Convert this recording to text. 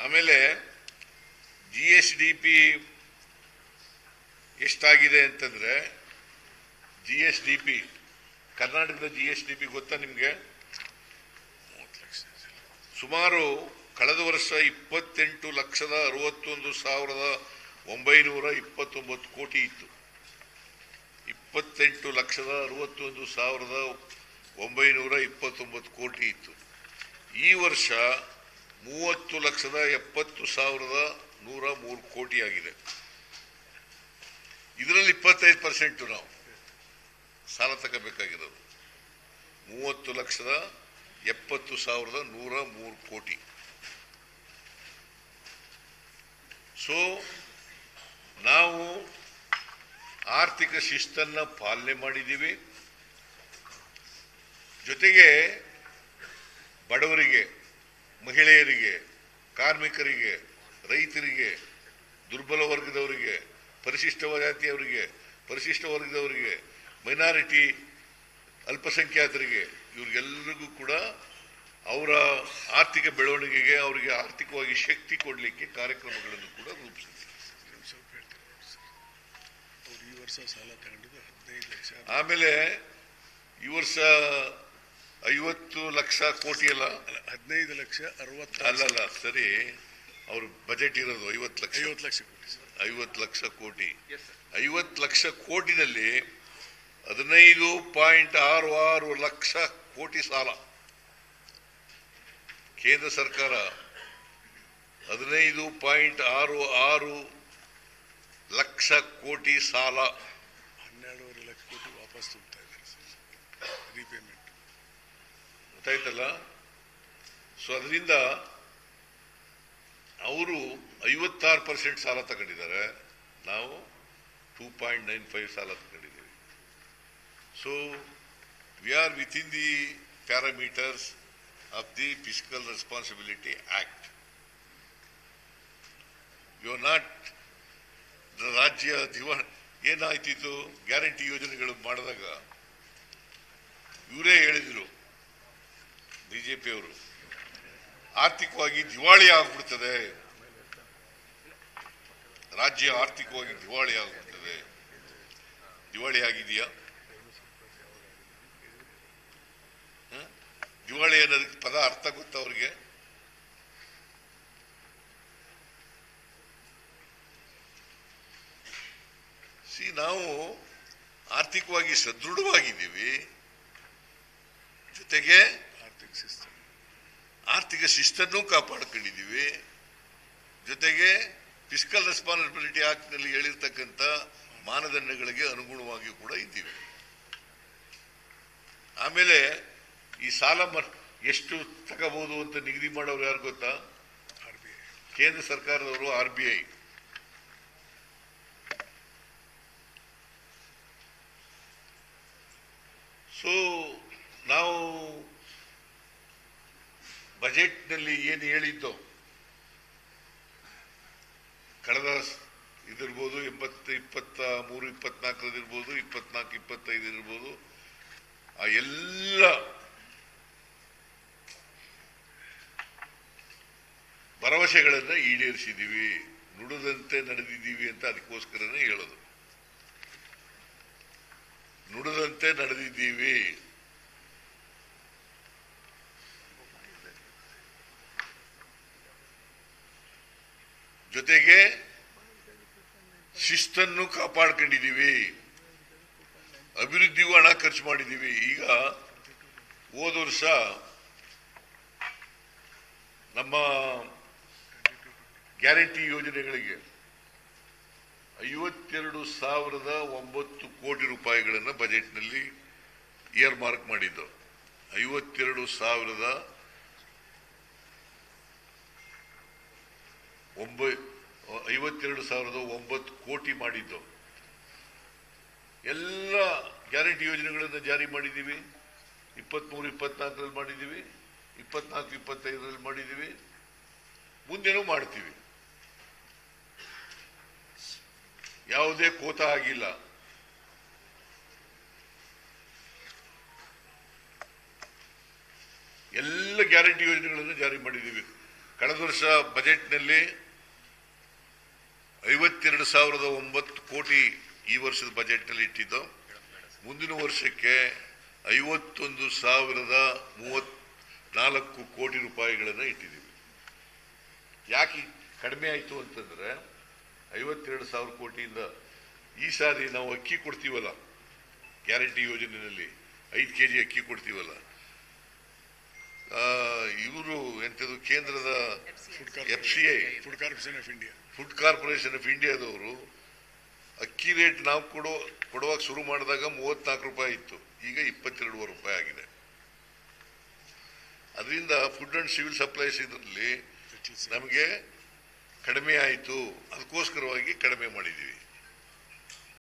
ಆಮೇಲೆ GSDP ಎಷ್ಟಾಗಿದೆ ಅಂತಂದ್ರೆ GSDP ಕರ್ನಾಟಕದ GSDP ಗೊತ್ತಾ ನಿಮಗೆ? ಸುಮಾರು ಕಳೆದ ವರ್ಷ 28,61,929 ಕೋಟಿ ಇತ್ತು. 28,61,929 ಕೋಟಿ ಇತ್ತು. ಈ ವರ್ಷ 30,70,103 ಕೋಟಿ ಆಗಿದೆ. ಇದರಲ್ಲಿ 25% ನಾವು ಸಾಲ ತಗೋಬೇಕಾಗಿರೋದು. 30,70,103 ಕೋಟಿ. ಸೊ ನಾವು ಆರ್ಥಿಕ ಶಿಸ್ತನ್ನ ಪಾಲನೆ ಮಾಡಿದ್ದೀವಿ. ಜೊತೆಗೆ ಬಡವರಿಗೆ, ಮಹಿಳೆಯರಿಗೆ, ಕಾರ್ಮಿಕರಿಗೆ, ರೈತರಿಗೆ, ದುರ್ಬಲ ವರ್ಗದವರಿಗೆ, ಪರಿಶಿಷ್ಟ ಜಾತಿಯವರಿಗೆ, ಪರಿಶಿಷ್ಟ ವರ್ಗದವರಿಗೆ, ಮೈನಾರಿಟಿ ಅಲ್ಪಸಂಖ್ಯಾತರಿಗೆ, ಇವರಿಗೆಲ್ಲರಿಗೂ ಕೂಡ ಅವರ ಆರ್ಥಿಕ ಬೆಳವಣಿಗೆಗೆ, ಅವರಿಗೆ ಆರ್ಥಿಕವಾಗಿ ಶಕ್ತಿ ಕೊಡಲಿಕ್ಕೆ ಕಾರ್ಯಕ್ರಮಗಳನ್ನು ಕೂಡ ರೂಪಿಸಿದೆ. ಆಮೇಲೆ ಈ ವರ್ಷ 50 ಲಕ್ಷ ಕೋಟಿ ಅಲ್ಲ, 15 ಲಕ್ಷ 60 ಅಲ್ಲಲ್ಲ, ಸರಿ, ಅವ್ರ ಬಜೆಟ್ ಇರೋದು 50 ಲಕ್ಷ. 50 ಲಕ್ಷ ಕೋಟಿ. 50 ಲಕ್ಷ ಕೋಟಿನಲ್ಲಿ 15.66 ಲಕ್ಷ ಕೋಟಿ ಸಾಲ. ಕೇಂದ್ರ ಸರ್ಕಾರ 15.66 ಲಕ್ಷ ಕೋಟಿ ಸಾಲ, 12.5 ಲಕ್ಷ ಕೋಟಿ ವಾಪಸ್ ತುಂಬ್ತಾ ಇದ್ದಾರೆ ರೀಪೇಮೆಂಟ್. ಗೊತ್ತಾಯ್ತಲ್ಲ? ಸೊ ಅದರಿಂದ ಅವರು 56% ಸಾಲ ತಗೊಂಡಿದ್ದಾರೆ, ನಾವು 2.95 ಸಾಲ ತಗೊಂಡಿದ್ದೀವಿ. So we are within the parameters of the fiscal responsibility act. You are not ರಾಜ್ಯ ಏನಾಯ್ತಿತ್ತು, ಗ್ಯಾರಂಟಿ ಯೋಜನೆಗಳು ಮಾಡಿದಾಗ ಇವರೇ ಹೇಳಿದ್ರು, ಬಿಜೆಪಿಯವರು, ಆರ್ಥಿಕವಾಗಿ ದಿವಾಳಿ ಆಗ್ಬಿಡ್ತದೆ, ರಾಜ್ಯ ಆರ್ಥಿಕವಾಗಿ ದಿವಾಳಿ ಆಗ್ಬಿಡ್ತದೆ. ದಿವಾಳಿ ಆಗಿದೆಯಾ? ದಿವಾಳಿ ಅನ್ನೋದಕ್ಕೆ ಪದ ಅರ್ಥ ಗೊತ್ತಾ ಅವ್ರಿಗೆ? ನಾವು ಆರ್ಥಿಕವಾಗಿ ಸದೃಢವಾಗಿದ್ದೀವಿ, ಜೊತೆಗೆ ಆರ್ಥಿಕ ಶಿಸ್ತನ್ನು ಕಾಪಾಡಿಕೊಂಡಿದ್ದೀವಿ, ಜೊತೆಗೆ ಫಿಸ್ಕಲ್ ರೆಸ್ಪಾನ್ಸಿಬಿಲಿಟಿ ಆಕ್ಟ್ ನಲ್ಲಿ ಹೇಳಿರ್ತಕ್ಕಂಥ ಮಾನದಂಡಗಳಿಗೆ ಅನುಗುಣವಾಗಿ ಕೂಡ ಇದ್ದೀವಿ. ಆಮೇಲೆ ಈ ಸಾಲ ಎಷ್ಟು ತಗೋಬಹುದು ಅಂತ ನಿಗದಿ ಮಾಡೋರು ಯಾರು ಗೊತ್ತಾ? ಕೇಂದ್ರ ಸರ್ಕಾರದವರು, RBI. ಸೊ ನಾವು ಬಜೆಟ್ನಲ್ಲಿ ಏನು ಹೇಳಿದ್ದೋ, ಕಳೆದ ಇದಿರ್ಬೋದು 23-24 ಇರ್ಬೋದು, 24-25 ಇರ್ಬೋದು, ಆ ಎಲ್ಲ ಭರವಸೆಗಳನ್ನ ಈಡೇರಿಸಿದ್ದೀವಿ, ನುಡಿದಂತೆ ನಡೆದಿದ್ದೀವಿ ಅಂತ ಅದಕ್ಕೋಸ್ಕರನೇ ಹೇಳೋದು. ನುಡಿದಂತೆ ನಡೆದಿದ್ದೀವಿ. ಜೊತೆಗೆ ಶಿಸ್ತನ್ನು ಕಾಪಾಡ್ಕೊಂಡಿದ್ದೀವಿ, ಅಭಿವೃದ್ಧಿಗೂ ಹಣ ಖರ್ಚು ಮಾಡಿದ್ದೀವಿ. ಈಗ ಹೋದ ವರ್ಷ ನಮ್ಮ ಗ್ಯಾರಂಟಿ ಯೋಜನೆಗಳಿಗೆ 52,009 ಕೋಟಿ ರೂಪಾಯಿಗಳನ್ನು ಬಜೆಟ್ನಲ್ಲಿ ಇಯರ್ ಮಾರ್ಕ್ ಮಾಡಿದ್ದು. 52,009 ಕೋಟಿ ಮಾಡಿದ್ದು. ಎಲ್ಲ ಗ್ಯಾರಂಟಿ ಯೋಜನೆಗಳನ್ನು ಜಾರಿ ಮಾಡಿದ್ದೀವಿ. 23-24 ಮಾಡಿದ್ದೀವಿ, 24-25 ಮಾಡಿದ್ದೀವಿ, ಮುಂದೆನೂ ಮಾಡ್ತೀವಿ. ಯಾವುದೇ ಕೋತ ಆಗಿಲ್ಲ. ಎಲ್ಲ ಗ್ಯಾರಂಟಿ ಯೋಜನೆಗಳನ್ನು ಜಾರಿ ಮಾಡಿದ್ದೀವಿ. ಕಳೆದ ವರ್ಷ ಬಜೆಟ್ನಲ್ಲಿ 52,009 ಕೋಟಿ ಈ ವರ್ಷದ ಬಜೆಟ್ನಲ್ಲಿ ಇಟ್ಟಿದ್ದು. ಮುಂದಿನ ವರ್ಷಕ್ಕೆ 51,034 ಕೋಟಿ ರೂಪಾಯಿಗಳನ್ನು ಇಟ್ಟಿದ್ದೀವಿ. ಯಾಕೆ ಕಡಿಮೆ ಆಯಿತು ಅಂತಂದ್ರೆ 52,000 ಕೋಟಿಯಿಂದ ಈ ಸಾರಿ ನಾವು ಅಕ್ಕಿ ಕೊಡ್ತೀವಲ್ಲ, ಗ್ಯಾರಂಟಿ ಯೋಜನೆಯಲ್ಲಿ 5 kg ಅಕ್ಕಿ ಕೊಡ್ತೀವಲ್ಲ, ಇವರು ಎಂಥದ್ದು ಕೇಂದ್ರದ FCI ಫುಡ್ ಕಾರ್ಪೊರೇಷನ್ ಆಫ್ ಇಂಡಿಯಾದವರು ಅಕ್ಕಿ ರೇಟ್ ನಾವು ಕೊಡುವಾಗ ಶುರು ಮಾಡಿದಾಗ 34 ರೂಪಾಯಿ ಇತ್ತು, ಈಗ 22 ರೂಪಾಯಿ ಆಗಿದೆ. ಅದರಿಂದ ಫುಡ್ ಅಂಡ್ ಸಿವಿಲ್ ಸಪ್ಲೈಸ್ ಇದರಲ್ಲಿ ನಮಗೆ ಕಡಿಮೆ ಆಯಿತು, ಅದಕ್ಕೋಸ್ಕರವಾಗಿ ಕಡಿಮೆ ಮಾಡಿದ್ದೀವಿ.